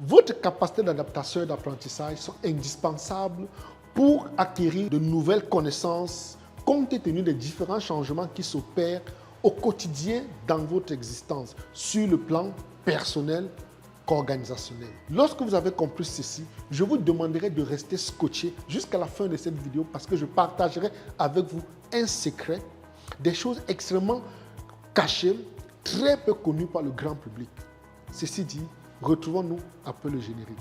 Votre capacité d'adaptation et d'apprentissage sont indispensables pour acquérir de nouvelles connaissances compte tenu des différents changements qui s'opèrent au quotidien dans votre existence sur le plan personnel qu'organisationnel. Lorsque vous avez compris ceci, je vous demanderai de rester scotché jusqu'à la fin de cette vidéo parce que je partagerai avec vous un secret, des choses extrêmement cachées, très peu connues par le grand public. Ceci dit, retrouvons-nous après le générique.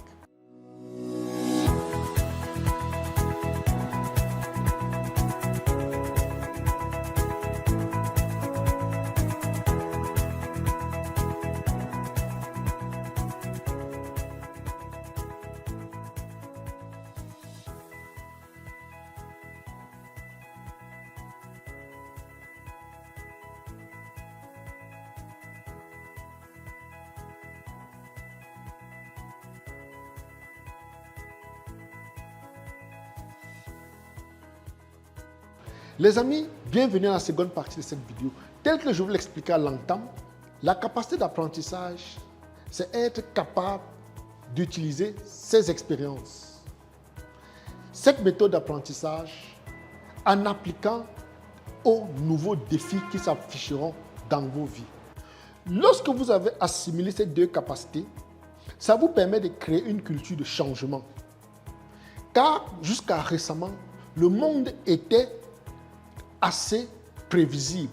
Les amis, bienvenue à la seconde partie de cette vidéo. Tel que je vous l'expliquais à l'entame, la capacité d'apprentissage, c'est être capable d'utiliser ses expériences. Cette méthode d'apprentissage en appliquant aux nouveaux défis qui s'afficheront dans vos vies. Lorsque vous avez assimilé ces deux capacités, ça vous permet de créer une culture de changement. Car jusqu'à récemment, le monde était assez prévisible.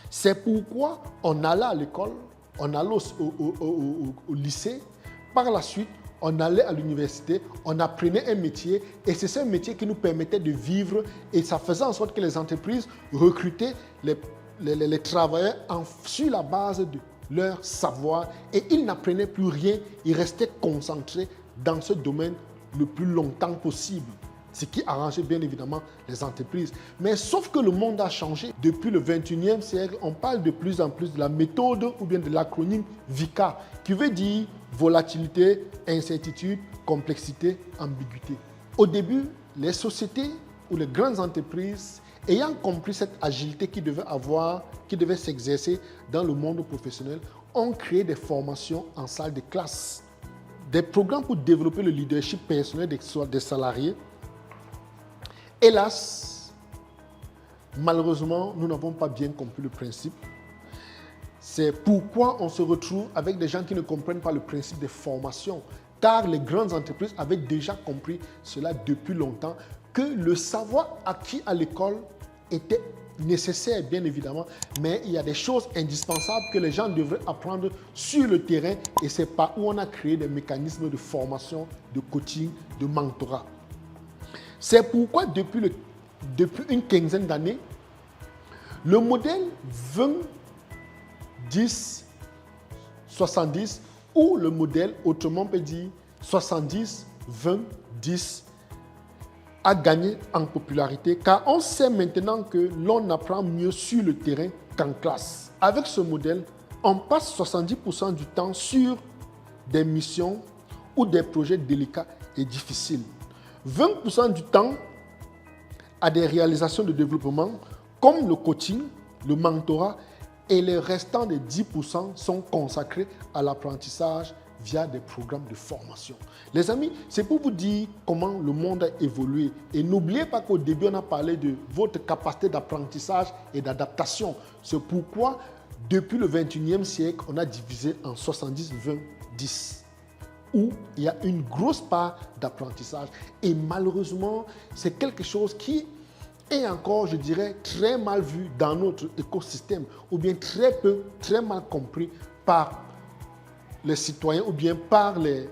C'est pourquoi on allait à l'école, on allait au lycée, par la suite, on allait à l'université, on apprenait un métier et c'est ce métier qui nous permettait de vivre et ça faisait en sorte que les entreprises recrutaient les travailleurs sur la base de leur savoir et ils n'apprenaient plus rien, ils restaient concentrés dans ce domaine le plus longtemps possible. Ce qui arrangeait bien évidemment les entreprises. Mais sauf que le monde a changé. Depuis le 21e siècle, on parle de plus en plus de la méthode ou bien de l'acronyme VICA, qui veut dire volatilité, incertitude, complexité, ambiguïté. Au début, les sociétés ou les grandes entreprises, ayant compris cette agilité qu'ils devait s'exercer dans le monde professionnel, ont créé des formations en salle de classe, des programmes pour développer le leadership personnel des salariés. Hélas, malheureusement, nous n'avons pas bien compris le principe. C'est pourquoi on se retrouve avec des gens qui ne comprennent pas le principe des formations. Car les grandes entreprises avaient déjà compris cela depuis longtemps, que le savoir acquis à l'école était nécessaire, bien évidemment, mais il y a des choses indispensables que les gens devraient apprendre sur le terrain et c'est par où on a créé des mécanismes de formation, de coaching, de mentorat. C'est pourquoi depuis une quinzaine d'années, le modèle 20-10-70 ou le modèle, autrement on peut dire 70-20-10 a gagné en popularité car on sait maintenant que l'on apprend mieux sur le terrain qu'en classe. Avec ce modèle, on passe 70% du temps sur des missions ou des projets délicats et difficiles. 20% du temps à des réalisations de développement comme le coaching, le mentorat et les restants de 10% sont consacrés à l'apprentissage via des programmes de formation. Les amis, c'est pour vous dire comment le monde a évolué. Et n'oubliez pas qu'au début, on a parlé de votre capacité d'apprentissage et d'adaptation. C'est pourquoi, depuis le 21e siècle, on a divisé en 70-20-10. Où il y a une grosse part d'apprentissage. Et malheureusement, c'est quelque chose qui est encore, je dirais, très mal vu dans notre écosystème, ou bien très mal compris par les citoyens, ou bien par les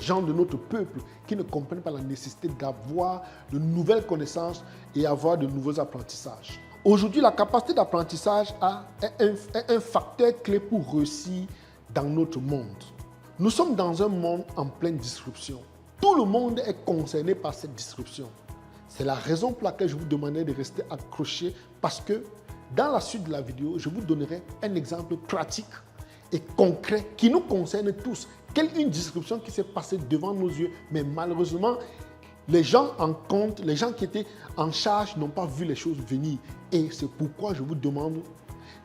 gens de notre peuple qui ne comprennent pas la nécessité d'avoir de nouvelles connaissances et avoir de nouveaux apprentissages. Aujourd'hui, la capacité d'apprentissage est un facteur clé pour réussir dans notre monde. Nous sommes dans un monde en pleine disruption. Tout le monde est concerné par cette disruption. C'est la raison pour laquelle je vous demandais de rester accroché parce que dans la suite de la vidéo, je vous donnerai un exemple pratique et concret qui nous concerne tous. Quelle une disruption qui s'est passée devant nos yeux, mais malheureusement, les gens qui étaient en charge n'ont pas vu les choses venir. Et c'est pourquoi je vous demande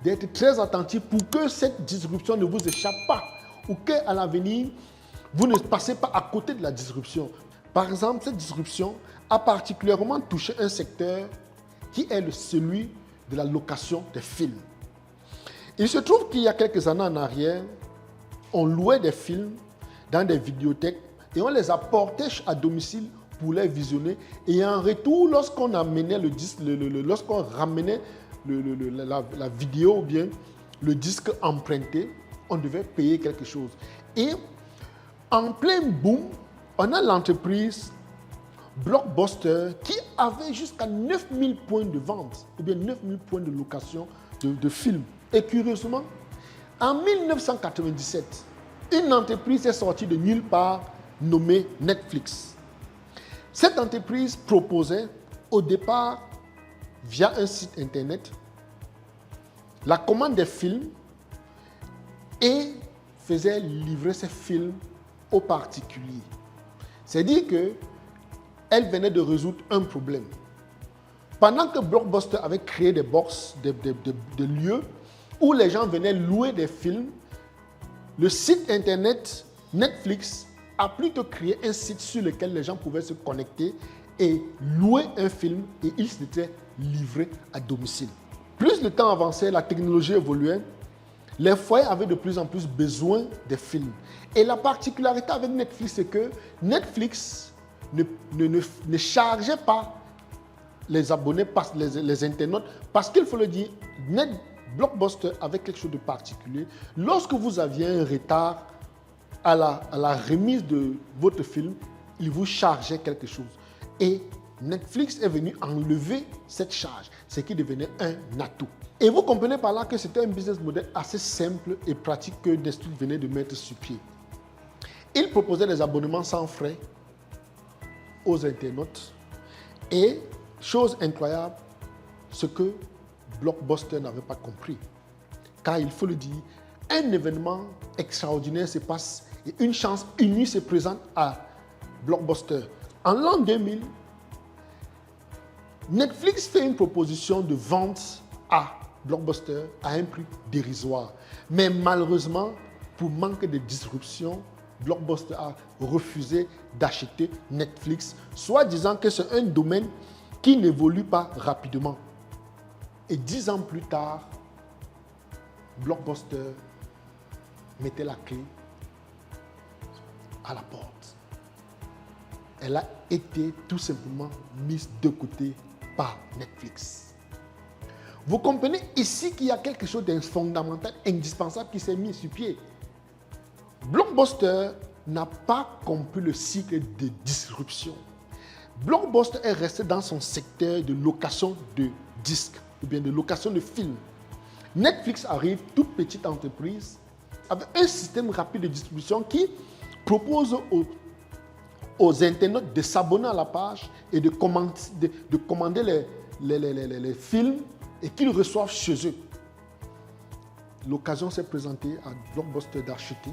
d'être très attentif pour que cette disruption ne vous échappe pas ou qu'à l'avenir, Vous ne passez pas à côté de la disruption. Par exemple, cette disruption a particulièrement touché un secteur qui est celui de la location des films. Il se trouve qu'il y a quelques années en arrière, on louait des films dans des vidéothèques et on les apportait à domicile pour les visionner. Et en retour, lorsqu'on amenait le disque, lorsqu'on ramenait la vidéo ou bien le disque emprunté, on devait payer quelque chose. Et en plein boom, on a l'entreprise Blockbuster qui avait jusqu'à 9000 points de vente, ou bien 9000 points de location de films. Et curieusement, en 1997, une entreprise est sortie de nulle part nommée Netflix. Cette entreprise proposait au départ, via un site internet, la commande des films et faisait livrer ces films aux particuliers. C'est-à-dire qu'elle venait de résoudre un problème. Pendant que Blockbuster avait créé des box, des lieux où les gens venaient louer des films, le site internet Netflix a plutôt créé un site sur lequel les gens pouvaient se connecter et louer un film et il s'était livré à domicile. Plus le temps avançait, la technologie évoluait, les foyers avaient de plus en plus besoin des films. Et la particularité avec Netflix, c'est que Netflix ne chargeait pas les abonnés, les internautes, parce qu'il faut le dire, Blockbuster avait quelque chose de particulier. Lorsque vous aviez un retard à la remise de votre film, il vous chargeait quelque chose. Et Netflix est venu enlever cette charge, ce qui devenait un atout. Et vous comprenez par là que c'était un business model assez simple et pratique que Netflix venait de mettre sur pied. Il proposait des abonnements sans frais aux internautes. Et, chose incroyable, ce que Blockbuster n'avait pas compris. Car il faut le dire, un événement extraordinaire se passe et une chance unique se présente à Blockbuster. En l'an 2000, Netflix fait une proposition de vente à Blockbuster à un prix dérisoire. Mais malheureusement, pour manque de disruption, Blockbuster a refusé d'acheter Netflix, soit disant que c'est un domaine qui n'évolue pas rapidement. Et 10 ans plus tard, Blockbuster mettait la clé à la porte. Elle a été tout simplement mise de côté par Netflix. Vous comprenez ici qu'il y a quelque chose de fondamental, indispensable qui s'est mis sur pied. Blockbuster n'a pas compris le cycle de disruption. Blockbuster est resté dans son secteur de location de disques ou bien de location de films. Netflix arrive, toute petite entreprise, avec un système rapide de distribution qui propose aux internautes de s'abonner à la page et de commander les films et qu'ils reçoivent chez eux. L'occasion s'est présentée à Blockbuster d'acheter.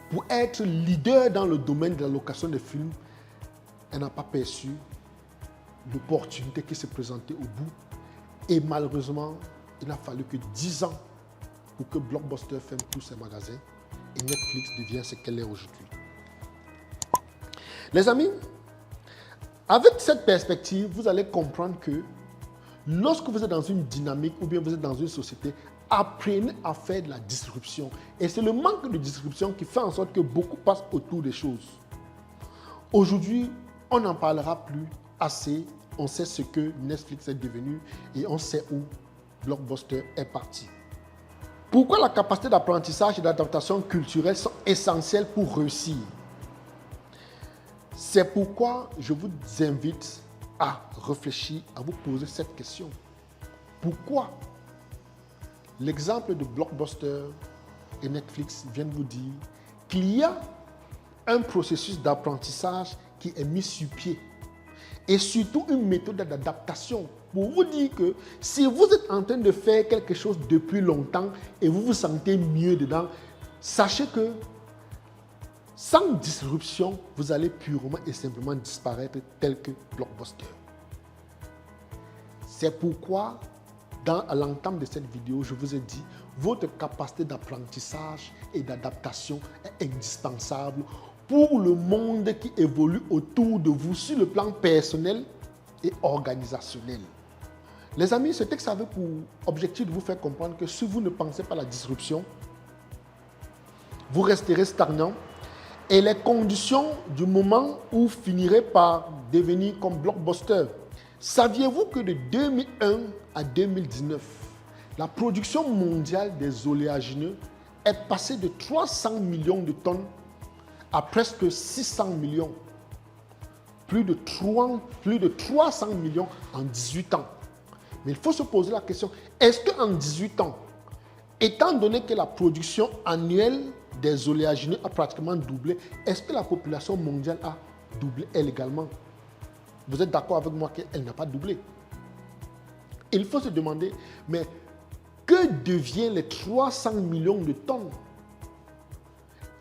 Pour être leader dans le domaine de la location de films, elle n'a pas perçu l'opportunité qui s'est présentée au bout. Et malheureusement, il n'a fallu que 10 ans pour que Blockbuster ferme tous ses magasins et Netflix devient ce qu'elle est aujourd'hui. Les amis, avec cette perspective, vous allez comprendre que lorsque vous êtes dans une dynamique ou bien vous êtes dans une société, apprenez à faire de la disruption. Et c'est le manque de disruption qui fait en sorte que beaucoup passent autour des choses. Aujourd'hui, on n'en parlera plus assez. On sait ce que Netflix est devenu et on sait où Blockbuster est parti. Pourquoi la capacité d'apprentissage et d'adaptation culturelle sont essentielles pour réussir? C'est pourquoi je vous invite à réfléchir, à vous poser cette question. Pourquoi l'exemple de Blockbuster et Netflix vient de vous dire qu'il y a un processus d'apprentissage qui est mis sur pied et surtout une méthode d'adaptation pour vous dire que si vous êtes en train de faire quelque chose depuis longtemps et vous vous sentez mieux dedans, sachez que sans disruption, vous allez purement et simplement disparaître tel que Blockbuster. C'est pourquoi, à l'entame de cette vidéo, je vous ai dit, votre capacité d'apprentissage et d'adaptation est indispensable pour le monde qui évolue autour de vous sur le plan personnel et organisationnel. Les amis, ce texte avait pour objectif de vous faire comprendre que si vous ne pensez pas à la disruption, vous resterez stagnant et les conditions du moment où vous finirez par devenir comme Blockbuster. Saviez-vous que de 2001 à 2019, la production mondiale des oléagineux est passée de 300 millions de tonnes à presque 600 millions. Plus de 300 millions en 18 ans. Mais il faut se poser la question, est-ce qu'en 18 ans, étant donné que la production annuelle des oléagineux a pratiquement doublé, est-ce que la population mondiale a doublé elle également? Vous êtes d'accord avec moi qu'elle n'a pas doublé? Il faut se demander, mais que deviennent les 300 millions de tonnes?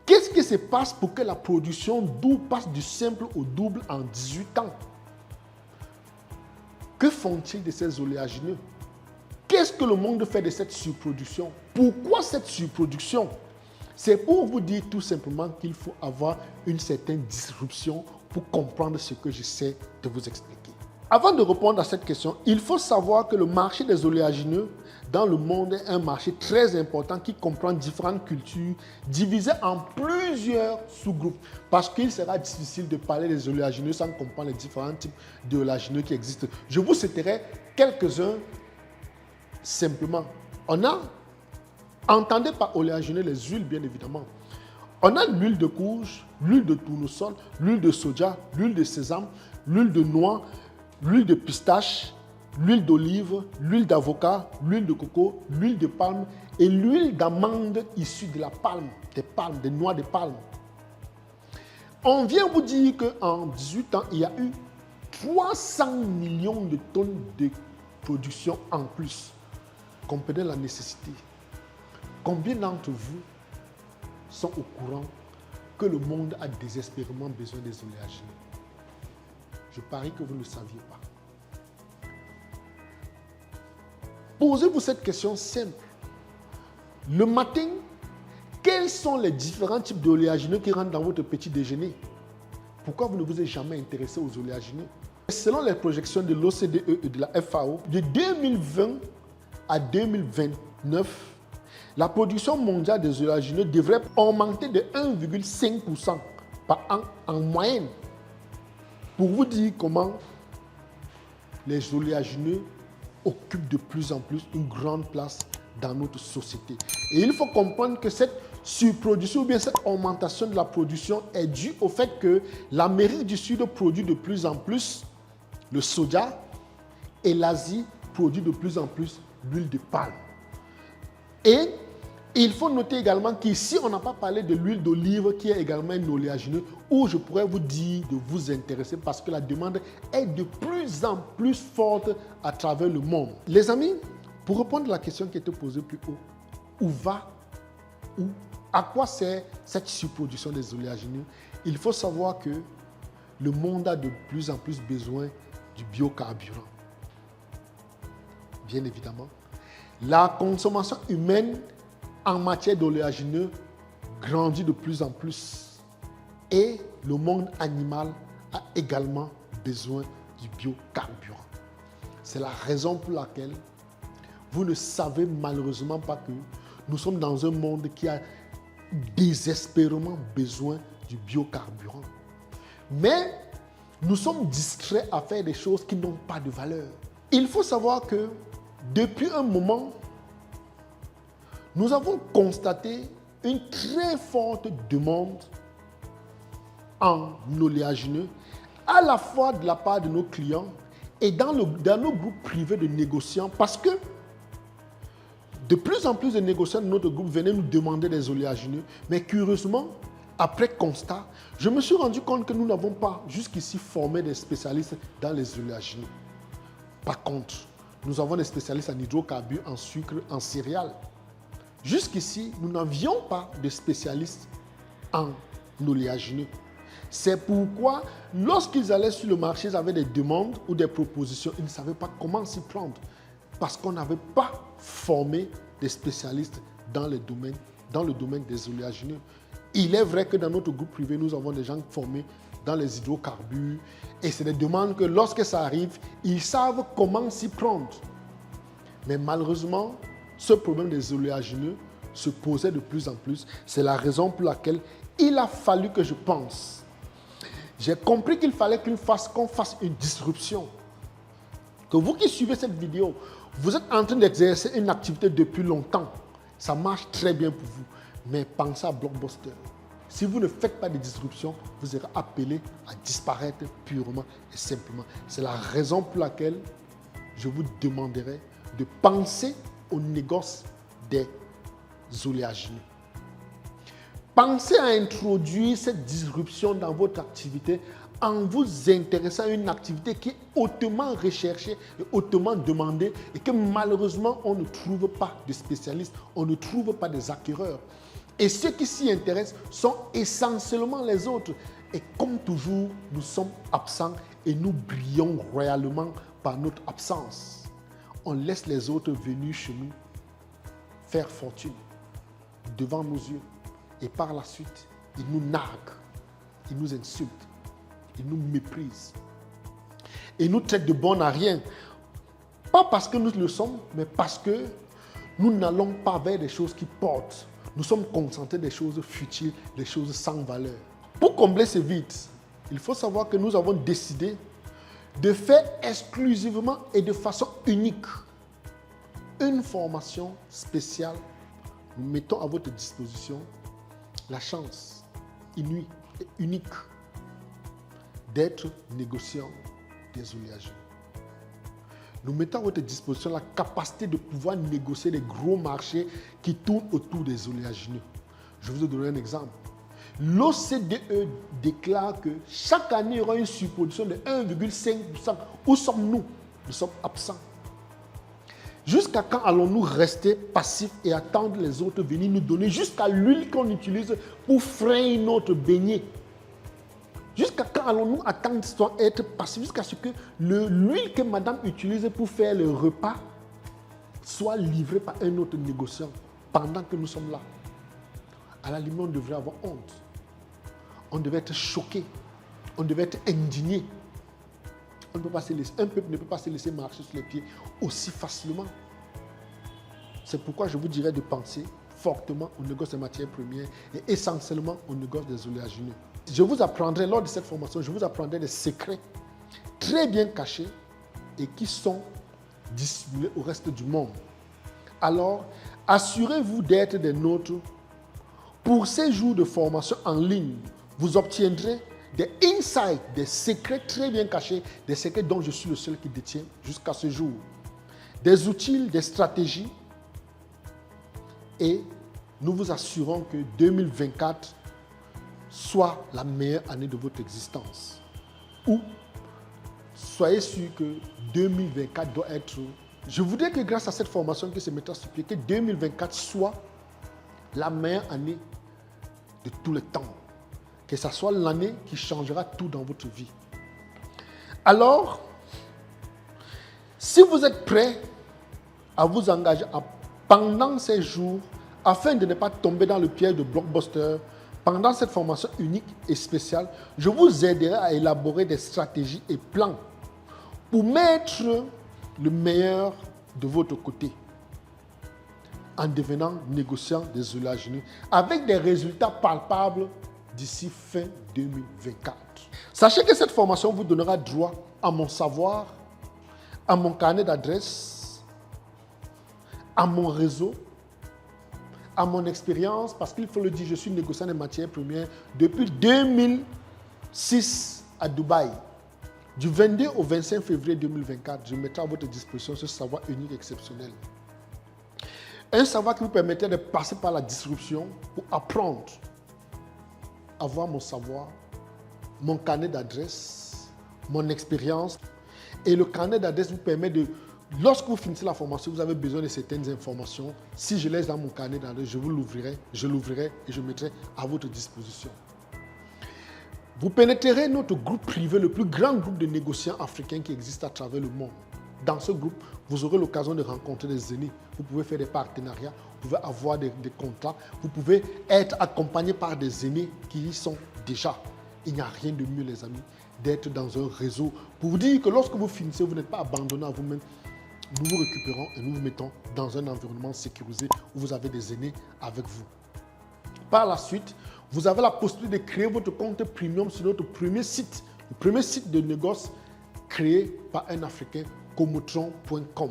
Qu'est-ce qui se passe pour que la production passe du simple au double en 18 ans? Que font-ils de ces oléagineux? Qu'est-ce que le monde fait de cette surproduction? Pourquoi cette surproduction? C'est pour vous dire tout simplement qu'il faut avoir une certaine disruption pour comprendre ce que j'essaie de vous expliquer. Avant de répondre à cette question, il faut savoir que le marché des oléagineux dans le monde est un marché très important qui comprend différentes cultures divisées en plusieurs sous-groupes. Parce qu'il sera difficile de parler des oléagineux sans comprendre les différents types d'oléagineux qui existent. Je vous citerai quelques-uns simplement. Entendez par oléagineux les huiles, bien évidemment. On a l'huile de courge, l'huile de tournesol, l'huile de soja, l'huile de sésame, l'huile de noix, l'huile de pistache, l'huile d'olive, l'huile d'avocat, l'huile de coco, l'huile de palme et l'huile d'amande issue de la palme, des noix de palme. On vient vous dire qu'en 18 ans, il y a eu 300 millions de tonnes de production en plus. Comprenez la nécessité. Combien d'entre vous sont au courant que le monde a désespérément besoin des oléagineux? Je parie que vous ne le saviez pas. Posez-vous cette question simple. Le matin, quels sont les différents types d'oléagineux qui rentrent dans votre petit déjeuner? Pourquoi vous ne vous êtes jamais intéressé aux oléagineux? Selon les projections de l'OCDE et de la FAO, de 2020 à 2029, la production mondiale des oléagineux devrait augmenter de 1,5% par an en moyenne. Pour vous dire comment les oléagineux occupent de plus en plus une grande place dans notre société. Et il faut comprendre que cette surproduction ou bien cette augmentation de la production est due au fait que l'Amérique du Sud produit de plus en plus le soja et l'Asie produit de plus en plus l'huile de palme. Et il faut noter également qu'ici, on n'a pas parlé de l'huile d'olive qui est également un oléagineux où je pourrais vous dire de vous intéresser parce que la demande est de plus en plus forte à travers le monde. Les amis, pour répondre à la question qui était posée plus haut, à quoi sert cette surproduction des oléagineux? Il faut savoir que le monde a de plus en plus besoin du biocarburant. Bien évidemment, la consommation humaine en matière d'oléagineux grandit de plus en plus et le monde animal a également besoin du biocarburant. C'est la raison pour laquelle vous ne savez malheureusement pas que nous sommes dans un monde qui a désespérément besoin du biocarburant. Mais nous sommes distraits à faire des choses qui n'ont pas de valeur. Il faut savoir que depuis un moment, nous avons constaté une très forte demande en oléagineux, à la fois de la part de nos clients et dans nos groupes privés de négociants, parce que de plus en plus de négociants de notre groupe venaient nous demander des oléagineux, mais curieusement, après constat, je me suis rendu compte que nous n'avons pas jusqu'ici formé des spécialistes dans les oléagineux. Par contre, nous avons des spécialistes en hydrocarbures, en sucre, en céréales. Jusqu'ici, nous n'avions pas de spécialistes en oléagineux. C'est pourquoi, lorsqu'ils allaient sur le marché, ils avaient des demandes ou des propositions. Ils ne savaient pas comment s'y prendre parce qu'on n'avait pas formé des spécialistes dans le domaine des oléagineux. Il est vrai que dans notre groupe privé, nous avons des gens formés dans les hydrocarbures et c'est des demandes que lorsque ça arrive, ils savent comment s'y prendre. Mais malheureusement, ce problème des oléagineux se posait de plus en plus. C'est la raison pour laquelle il a fallu que je pense. J'ai compris qu'il fallait qu'on fasse une disruption. Que vous qui suivez cette vidéo, vous êtes en train d'exercer une activité depuis longtemps. Ça marche très bien pour vous. Mais pensez à Blockbuster. Si vous ne faites pas de disruption, vous serez appelé à disparaître purement et simplement. C'est la raison pour laquelle je vous demanderai de penser au négoce des oléagineux. Pensez à introduire cette disruption dans votre activité en vous intéressant à une activité qui est hautement recherchée et hautement demandée et que malheureusement on ne trouve pas de spécialistes, on ne trouve pas des acquéreurs. Et ceux qui s'y intéressent sont essentiellement les autres. Et comme toujours, nous sommes absents et nous brillons royalement par notre absence. On laisse les autres venir chez nous faire fortune devant nos yeux. Et par la suite, ils nous narguent, ils nous insultent, ils nous méprisent. Et nous traitent de bons à rien. Pas parce que nous le sommes, mais parce que nous n'allons pas vers des choses qui portent. Nous sommes concentrés des choses futiles, des choses sans valeur. Pour combler ce vide, il faut savoir que nous avons décidé de faire exclusivement et de façon unique une formation spéciale. Nous mettons à votre disposition la chance inouïe et unique d'être négociant des oléagineux. Nous mettons à votre disposition la capacité de pouvoir négocier les gros marchés qui tournent autour des oléagineux. Je vais vous donner un exemple. L'OCDE déclare que chaque année, il y aura une surproduction de 1,5%. Où sommes-nous? Nous sommes absents. Jusqu'à quand allons-nous rester passifs et attendre les autres venir nous donner jusqu'à l'huile qu'on utilise pour frayer notre beignet? Jusqu'à quand allons-nous attendre être passifs jusqu'à ce que l'huile que madame utilise pour faire le repas soit livrée par un autre négociant pendant que nous sommes là? À la limite, on devrait avoir honte. On devait être choqué. On devait être indigné. Un peuple ne peut pas se laisser marcher sur les pieds aussi facilement. C'est pourquoi je vous dirais de penser fortement au négoce des matières premières et essentiellement au négoce des oléagineux. Je vous apprendrai, lors de cette formation, je vous apprendrai des secrets très bien cachés et qui sont dissimulés au reste du monde. Alors, assurez-vous d'être des nôtres. Pour ces jours de formation en ligne, vous obtiendrez des insights, des secrets très bien cachés, des secrets dont je suis le seul qui détient jusqu'à ce jour. Des outils, des stratégies. Et nous vous assurons que 2024 soit la meilleure année de votre existence. Ou soyez sûr que 2024 doit être... Je voudrais que grâce à cette formation que se mettra sur pied, que 2024 soit la meilleure année de tous les temps. Que ce soit l'année qui changera tout dans votre vie. Alors, si vous êtes prêts à vous engager pendant ces jours, afin de ne pas tomber dans le piège de Blockbuster, pendant cette formation unique et spéciale, je vous aiderai à élaborer des stratégies et plans pour mettre le meilleur de votre côté en devenant négociant des oléagineux avec des résultats palpables d'ici fin 2024. Sachez que cette formation vous donnera droit à mon savoir, à mon carnet d'adresses, à mon réseau, à mon expérience, parce qu'il faut le dire, je suis négociant des matières premières depuis 2006 à Dubaï. Du 22 au 25 février 2024, je mettrai à votre disposition ce savoir unique et exceptionnel. Un savoir qui vous permettait de passer par la disruption pour apprendre à voir mon savoir, mon carnet d'adresse, mon expérience. Et le carnet d'adresse vous permet de, lorsque vous finissez la formation, vous avez besoin de certaines informations. Si je laisse dans mon carnet d'adresse, je l'ouvrirai et je mettrai à votre disposition. Vous pénétrerez notre groupe privé, le plus grand groupe de négociants africains qui existe à travers le monde. dans ce groupe, vous aurez l'occasion de rencontrer des aînés. Vous pouvez faire des partenariats, vous pouvez avoir des contrats, vous pouvez être accompagné par des aînés qui y sont déjà. Il n'y a rien de mieux, les amis, d'être dans un réseau pour vous dire que lorsque vous finissez, vous n'êtes pas abandonné à vous-même. Nous vous récupérons et nous vous mettons dans un environnement sécurisé où vous avez des aînés avec vous. Par la suite, vous avez la possibilité de créer votre compte premium sur notre premier site, le premier site de négoce créé par un Africain, comotron.com.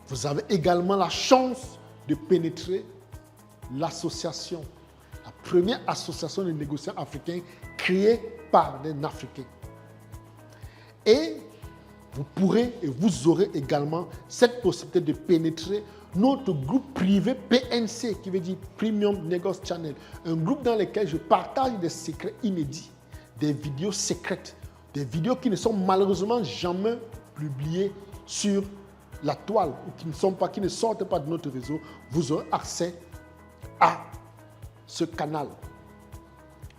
Vous avez également la chance de pénétrer l'association, la première association de négociants africains créée par un Africain. Et vous pourrez et vous aurez également cette possibilité de pénétrer notre groupe privé PNC, qui veut dire Premium Negoce Channel, un groupe dans lequel je partage des secrets inédits, des vidéos secrètes, des vidéos qui ne sont malheureusement jamais publiées sur la toile ou qui ne sortent pas de notre réseau. Vous aurez accès à ce canal.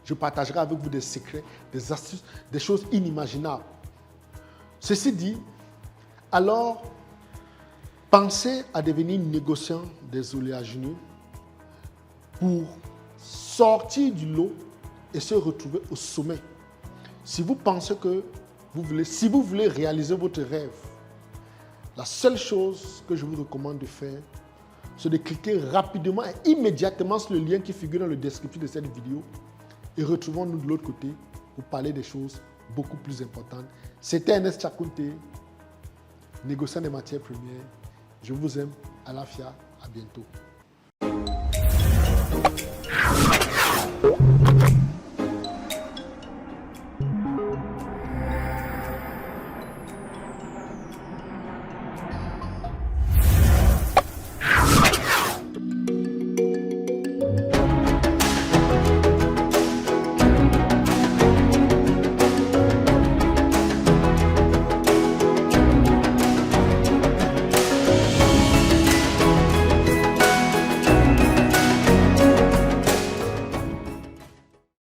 Je partagerai avec vous des secrets, des astuces, des choses inimaginables. Ceci dit, alors, pensez à devenir négociant des oléagineux pour sortir du lot et se retrouver au sommet. Si vous pensez que si vous voulez réaliser votre rêve, la seule chose que je vous recommande de faire, c'est de cliquer rapidement et immédiatement sur le lien qui figure dans le descriptif de cette vidéo et retrouvons-nous de l'autre côté pour parler des choses beaucoup plus importantes. C'était Ernest Chakunte, négociant des matières premières. Je vous aime. Alafia. À bientôt.